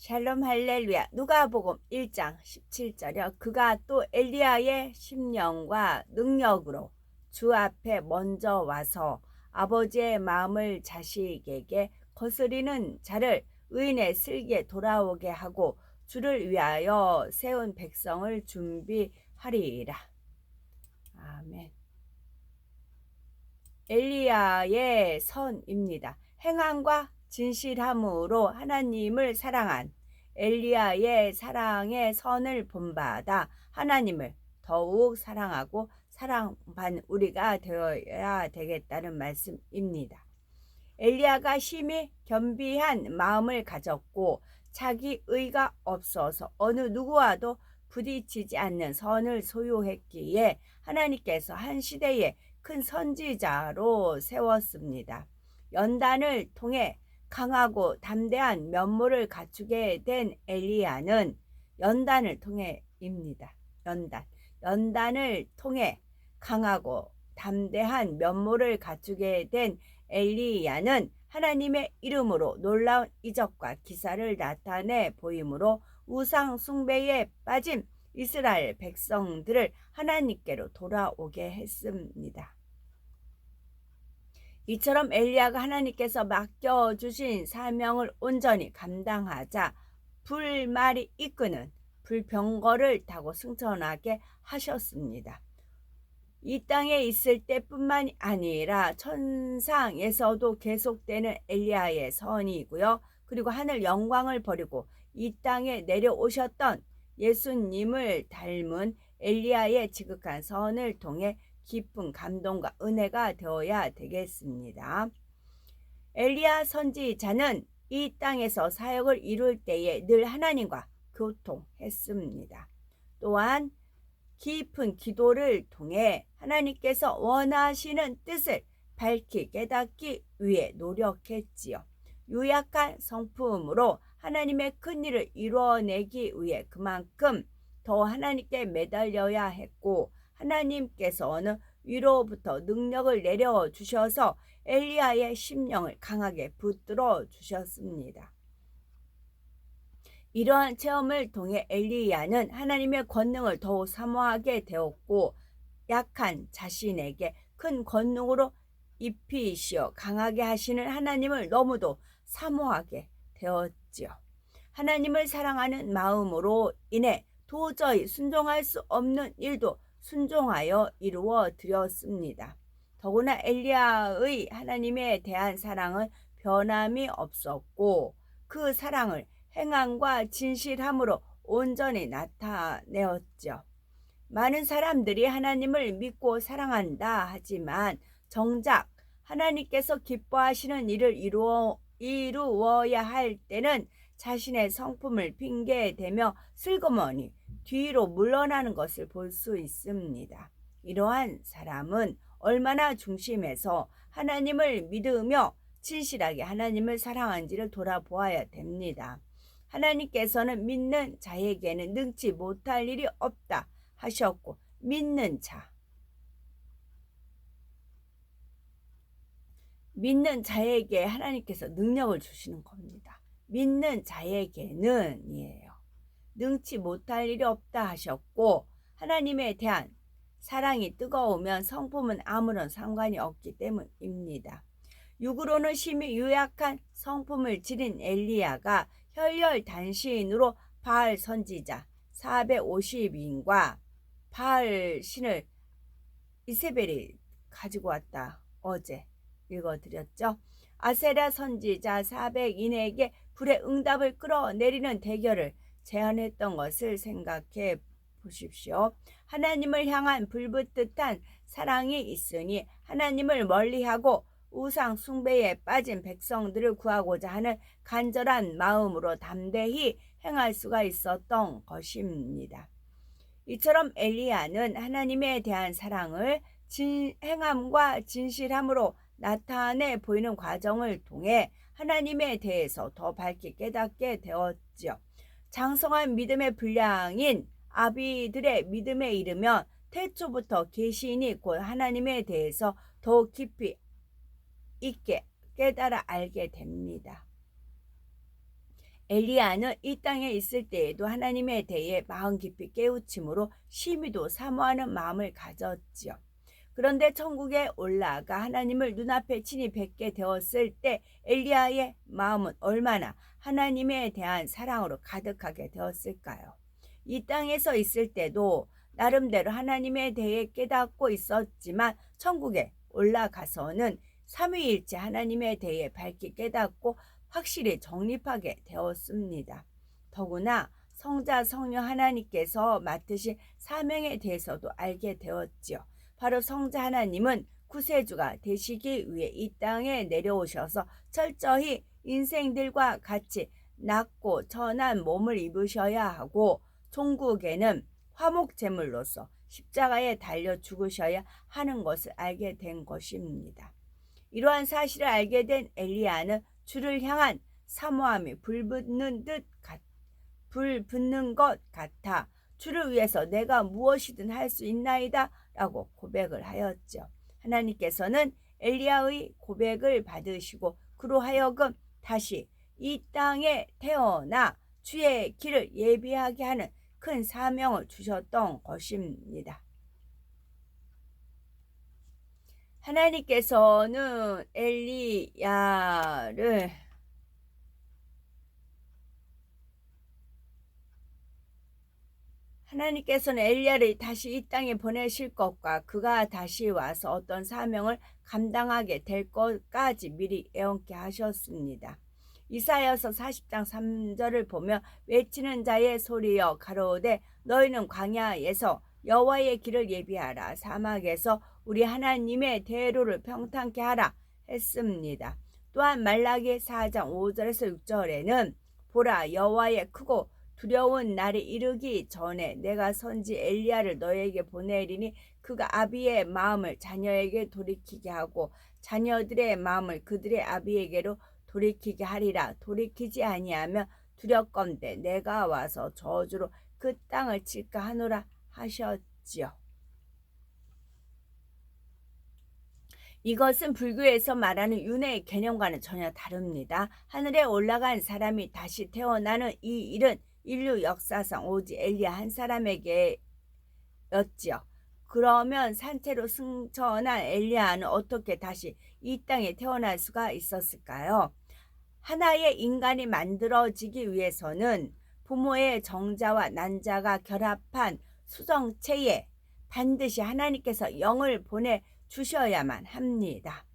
샬롬 할렐루야. 누가복음 1장 17절이요. 그가 또 엘리야의 심령과 능력으로 주 앞에 먼저 와서 아버지의 마음을 자식에게 거스리는 자를 의인의 슬기에 돌아오게 하고 주를 위하여 세운 백성을 준비하리라. 아멘. 엘리야의 선입니다. 행함과 진실함으로 하나님을 사랑한 엘리야의 사랑의 선을 본받아 하나님을 더욱 사랑하고 사랑받는 우리가 되어야 되겠다는 말씀입니다. 엘리야가 심히 겸비한 마음을 가졌고 자기 의가 없어서 어느 누구와도 부딪히지 않는 선을 소유했기에 하나님께서 한 시대에 큰 선지자로 세웠습니다. 연단을 통해 강하고 담대한 면모를 갖추게 된 엘리야는 연단을 통해입니다. 연단을 통해 강하고 담대한 면모를 갖추게 된 엘리야는 하나님의 이름으로 놀라운 이적과 기사를 나타내 보이므로 우상 숭배에 빠진 이스라엘 백성들을 하나님께로 돌아오게 했습니다. 이처럼 엘리야가 하나님께서 맡겨주신 사명을 온전히 감당하자 불말이 이끄는 불병거를 타고 승천하게 하셨습니다. 이 땅에 있을 때뿐만이 아니라 천상에서도 계속되는 엘리야의 선이고요. 그리고 하늘 영광을 버리고 이 땅에 내려오셨던 예수님을 닮은 엘리야의 지극한 선을 통해 깊은 감동과 은혜가 되어야 되겠습니다. 엘리야 선지자는 이 땅에서 사역을 이룰 때에 늘 하나님과 교통했습니다. 또한 깊은 기도를 통해 하나님께서 원하시는 뜻을 밝히 깨닫기 위해 노력했지요. 유약한 성품으로 하나님의 큰 일을 이루어내기 위해 그만큼 더 하나님께 매달려야 했고 하나님께서는 위로부터 능력을 내려주셔서 엘리야의 심령을 강하게 붙들어 주셨습니다. 이러한 체험을 통해 엘리야는 하나님의 권능을 더욱 사모하게 되었고 약한 자신에게 큰 권능으로 입히시어 강하게 하시는 하나님을 너무도 사모하게 되었지요. 하나님을 사랑하는 마음으로 인해 도저히 순종할 수 없는 일도 순종하여 이루어 드렸습니다. 더구나 엘리야의 하나님에 대한 사랑은 변함이 없었고 그 사랑을 행함과 진실함으로 온전히 나타내었죠. 많은 사람들이 하나님을 믿고 사랑한다 하지만 정작 하나님께서 기뻐하시는 일을 이루어야 할 때는 자신의 성품을 핑계대며 슬그머니 뒤로 물러나는 것을 볼 수 있습니다. 이러한 사람은 얼마나 중심에서 하나님을 믿으며 진실하게 하나님을 사랑한지를 돌아보아야 됩니다. 하나님께서는 믿는 자에게는 능치 못할 일이 없다 하셨고 믿는 자에게 하나님께서 능력을 주시는 겁니다. 믿는 자에게는 능치 못할 일이 없다 하셨고 하나님에 대한 사랑이 뜨거우면 성품은 아무런 상관이 없기 때문입니다. 육으로는 심히 유약한 성품을 지닌 엘리야가 혈혈단신으로 바알 선지자 450인과 바알 신을 이세벨이 가지고 왔다. 어제 읽어드렸죠. 아세라 선지자 400인에게 불의 응답을 끌어내리는 대결을 제안했던 것을 생각해 보십시오. 하나님을 향한 불붙듯한 사랑이 있으니 하나님을 멀리하고 우상 숭배에 빠진 백성들을 구하고자 하는 간절한 마음으로 담대히 행할 수가 있었던 것입니다. 이처럼 엘리야는 하나님에 대한 사랑을 행함과 진실함으로 나타내 보이는 과정을 통해 하나님에 대해서 더 밝게 깨닫게 되었지요. 장성한 믿음의 분량인 아비들의 믿음에 이르면 태초부터 계시니 곧 하나님에 대해서 더 깊이 있게 깨달아 알게 됩니다. 엘리야는 이 땅에 있을 때에도 하나님에 대해 마음 깊이 깨우침으로 심히도 사모하는 마음을 가졌지요. 그런데 천국에 올라가 하나님을 눈앞에 친히 뵙게 되었을 때 엘리야의 마음은 얼마나 하나님에 대한 사랑으로 가득하게 되었을까요? 이 땅에서 있을 때도 나름대로 하나님에 대해 깨닫고 있었지만 천국에 올라가서는 삼위일체 하나님에 대해 밝게 깨닫고 확실히 정립하게 되었습니다. 더구나 성자 성령 하나님께서 맡으신 사명에 대해서도 알게 되었지요. 바로 성자 하나님은 구세주가 되시기 위해 이 땅에 내려오셔서 철저히 인생들과 같이 낮고 천한 몸을 입으셔야 하고 종국에는 화목제물로서 십자가에 달려 죽으셔야 하는 것을 알게 된 것입니다. 이러한 사실을 알게 된 엘리야는 주를 향한 사모함이 불 붙는 것 같아 주를 위해서 내가 무엇이든 할 수 있나이다 라고 고백을 하였죠. 하나님께서는 엘리야의 고백을 받으시고 그로 하여금 다시 이 땅에 태어나 주의 길을 예비하게 하는 큰 사명을 주셨던 것입니다. 하나님께서는 엘리야를 다시 이 땅에 보내실 것과 그가 다시 와서 어떤 사명을 감당하게 될 것까지 미리 예언케 하셨습니다. 이사야서 40장 3절을 보면 외치는 자의 소리여 가로되 너희는 광야에서 여호와의 길을 예비하라 사막에서 우리 하나님의 대로를 평탄케 하라 했습니다. 또한 말라기 4장 5절에서 6절에는 보라 여호와의 크고 두려운 날이 이르기 전에 내가 선지 엘리야를 너에게 보내리니 그가 아비의 마음을 자녀에게 돌이키게 하고 자녀들의 마음을 그들의 아비에게로 돌이키게 하리라. 돌이키지 아니하면 두렵건대 내가 와서 저주로 그 땅을 칠까 하노라 하셨지요. 이것은 불교에서 말하는 윤회의 개념과는 전혀 다릅니다. 하늘에 올라간 사람이 다시 태어나는 이 일은 인류 역사상 오직 엘리야 한 사람에게였지요. 그러면 산채로 승천한 엘리야는 어떻게 다시 이 땅에 태어날 수가 있었을까요? 하나의 인간이 만들어지기 위해서는 부모의 정자와 난자가 결합한 수정체에 반드시 하나님께서 영을 보내주셔야만 합니다.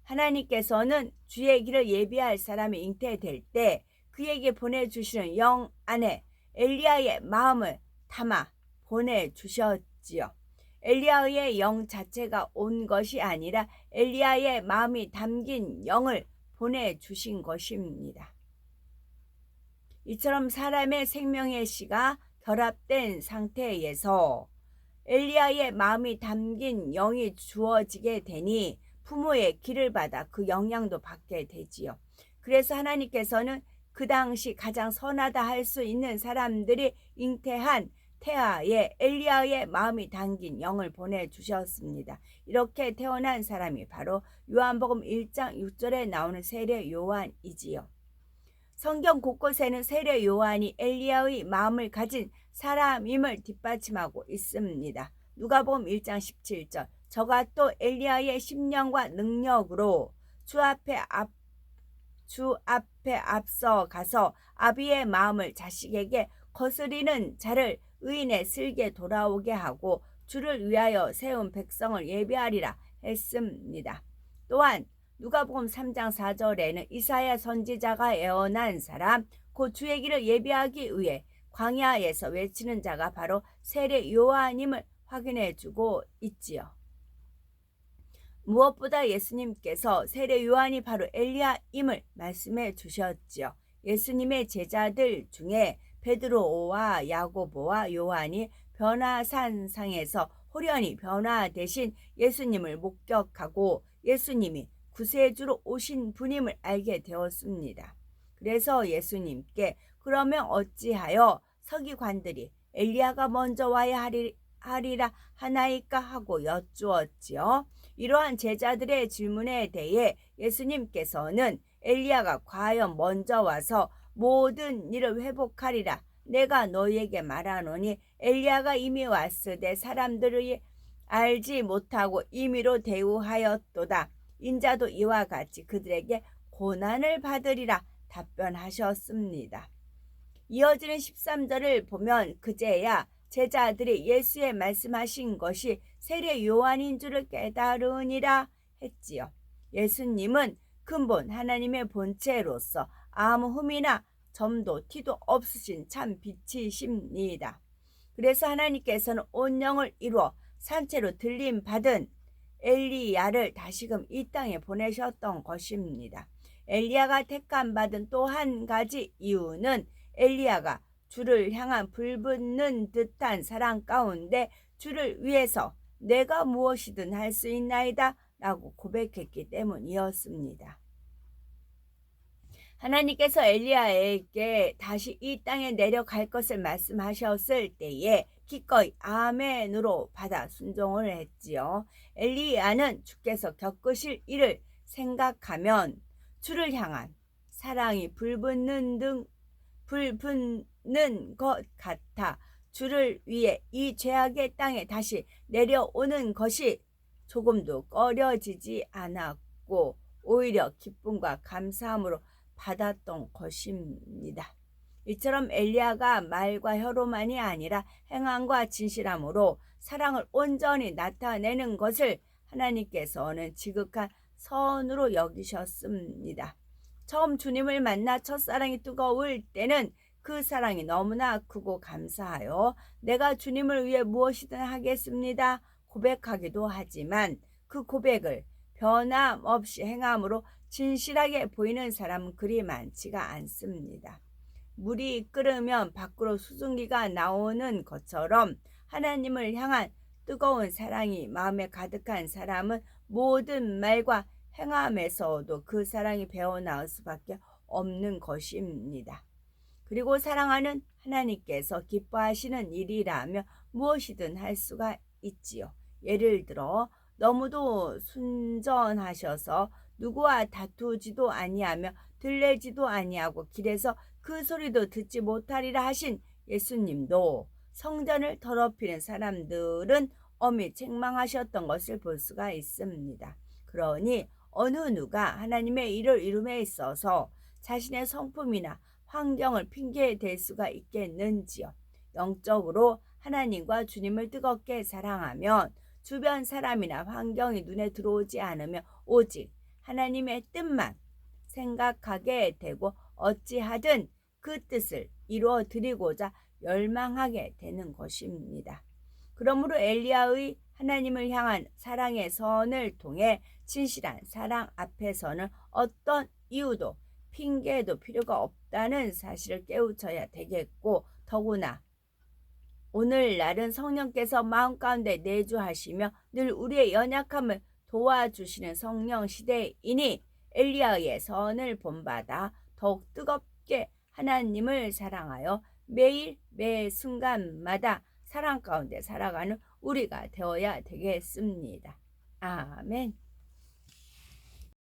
하나님께서는 주의 길을 예비할 사람이 잉태될 때 그에게 보내주시는 영 안에 엘리야의 마음을 담아 보내주셨지요. 엘리야의 영 자체가 온 것이 아니라 엘리야의 마음이 담긴 영을 보내주신 것입니다. 이처럼 사람의 생명의 씨가 결합된 상태에서 엘리야의 마음이 담긴 영이 주어지게 되니 부모의 길을 받아 그 영향도 받게 되지요. 그래서 하나님께서는 그 당시 가장 선하다 할 수 있는 사람들이 잉태한 태아에 엘리야의 마음이 담긴 영을 보내주셨습니다. 이렇게 태어난 사람이 바로 요한복음 1장 6절에 나오는 세례 요한이지요. 성경 곳곳에는 세례 요한이 엘리야의 마음을 가진 사람임을 뒷받침하고 있습니다. 누가복음 1장 17절 저가 또 엘리야의 심령과 능력으로 주 앞에 앞서 가서 아비의 마음을 자식에게 거스리는 자를 의인의 슬게 돌아오게 하고 주를 위하여 세운 백성을 예비하리라 했습니다. 또한 누가복음 3장 4절에는 이사야 선지자가 예언한 사람 곧 주의 길을 예비하기 위해 광야에서 외치는 자가 바로 세례 요한임을 확인해주고 있지요. 무엇보다 예수님께서 세례 요한이 바로 엘리야임을 말씀해 주셨지요. 예수님의 제자들 중에 베드로와 야고보와 요한이 변화산상에서 호련히 변화되신 예수님을 목격하고 예수님이 구세주로 오신 분임을 알게 되었습니다. 그래서 예수님께 그러면 어찌하여 서기관들이 엘리야가 먼저 와야 하리라 하나이까 하고 여쭈었지요. 이러한 제자들의 질문에 대해 예수님께서는 엘리야가 과연 먼저 와서 모든 일을 회복하리라. 내가 너희에게 말하노니 엘리야가 이미 왔으되 사람들이 알지 못하고 임의로 대우하였도다. 인자도 이와 같이 그들에게 고난을 받으리라 답변하셨습니다. 이어지는 13절을 보면 그제야 제자들이 예수의 말씀하신 것이 세례 요한인 줄을 깨달으니라 했지요. 예수님은 근본 하나님의 본체로서 아무 흠이나 점도 티도 없으신 참 빛이십니다. 그래서 하나님께서는 온 영을 이루어 산채로 들림 받은 엘리야를 다시금 이 땅에 보내셨던 것입니다. 엘리야가 택함 받은 또 한 가지 이유는 엘리야가 주를 향한 불붙는 듯한 사랑 가운데 주를 위해서 내가 무엇이든 할 수 있나이다 라고 고백했기 때문이었습니다. 하나님께서 엘리야에게 다시 이 땅에 내려갈 것을 말씀하셨을 때에 기꺼이 아멘으로 받아 순종을 했지요. 엘리야는 주께서 겪으실 일을 생각하면 주를 향한 사랑이 불붙는 것 같아 주를 위해 이 죄악의 땅에 다시 내려오는 것이 조금도 꺼려지지 않았고 오히려 기쁨과 감사함으로 받았던 것입니다. 이처럼 엘리야가 말과 혀로만이 아니라 행함과 진실함으로 사랑을 온전히 나타내는 것을 하나님께서는 지극한 선으로 여기셨습니다. 처음 주님을 만나 첫사랑이 뜨거울 때는 그 사랑이 너무나 크고 감사하여 내가 주님을 위해 무엇이든 하겠습니다 고백하기도 하지만 그 고백을 변함없이 행함으로 진실하게 보이는 사람은 그리 많지가 않습니다. 물이 끓으면 밖으로 수증기가 나오는 것처럼 하나님을 향한 뜨거운 사랑이 마음에 가득한 사람은 모든 말과 행함에서도 그 사랑이 배어나올 수밖에 없는 것입니다. 그리고 사랑하는 하나님께서 기뻐하시는 일이라며 무엇이든 할 수가 있지요. 예를 들어 너무도 순전하셔서 누구와 다투지도 아니하며 들레지도 아니하고 길에서 그 소리도 듣지 못하리라 하신 예수님도 성전을 더럽히는 사람들은 엄히 책망하셨던 것을 볼 수가 있습니다. 그러니 어느 누가 하나님의 일을 이룸에 있어서 자신의 성품이나 환경을 핑계에 댈 수가 있겠는지요. 영적으로 하나님과 주님을 뜨겁게 사랑하면 주변 사람이나 환경이 눈에 들어오지 않으며 오직 하나님의 뜻만 생각하게 되고 어찌하든 그 뜻을 이루어 드리고자 열망하게 되는 것입니다. 그러므로 엘리야의 하나님을 향한 사랑의 선을 통해 진실한 사랑 앞에서는 어떤 이유도 핑계도 필요가 없다는 사실을 깨우쳐야 되겠고 더구나 오늘날은 성령께서 마음 가운데 내주하시며 늘 우리의 연약함을 도와주시는 성령 시대이니 엘리야의 선을 본받아 더욱 뜨겁게 하나님을 사랑하여 매일 매 순간마다 사랑 가운데 살아가는 우리가 되어야 되겠습니다. 아멘.